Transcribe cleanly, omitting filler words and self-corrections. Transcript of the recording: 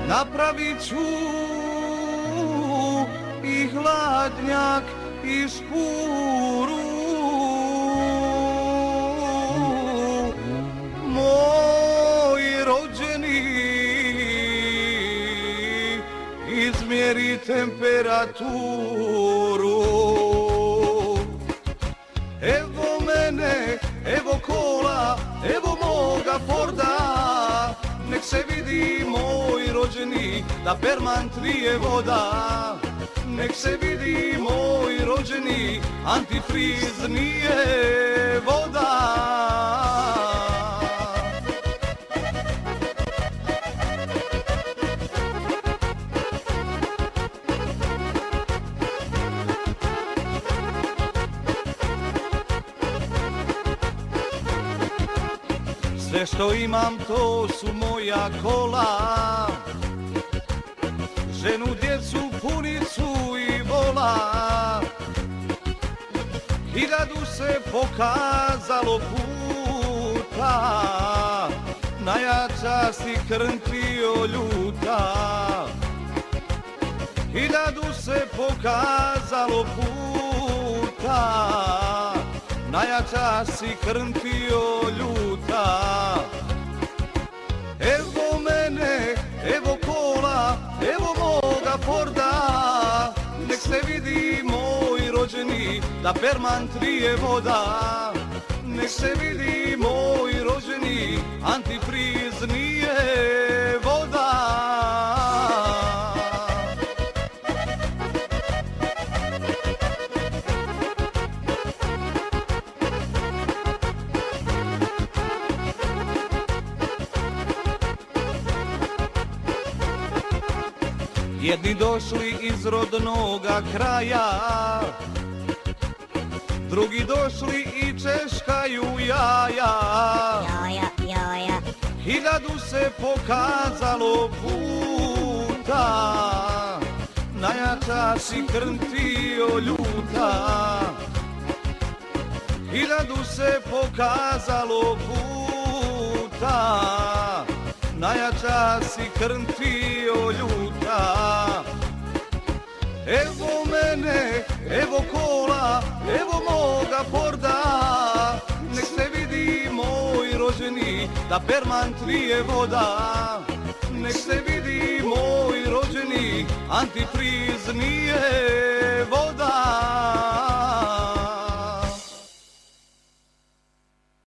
napravit ću i hladnjak i škuru. Moj rođeni, izmjeri temperaturu. Evo mene, evo kola, evo moga Forda, nek se vidi moj rođeni da perman trije voda. Nek se vidi moj rođeni, antifriz nije voda. Sve što imam to su moja kola, ženu, djecu, punicu i vola. 1000 se pokazalo puta, najjača si krntio ljuta. 1000 se pokazalo puta, najjača si krntio ljuta. Evo mene, evo kola, evo moga Forda, nek se vidi moj rođeni da perman trije voda. Nek se vidi moj rođeni, antifriz nije voda. Jedni došli iz rodnoga kraja, drugi došli i češkaju jaja. 1000 se pokazalo puta, najjača si krntio ljuta. 1000 se pokazalo puta, najjača si krntio ljuta. Evo mene, evo kola, evo moga Forda, nek se vidi moj rođeni da perman trije voda. Nek se vidi moj rođeni, antifriz nije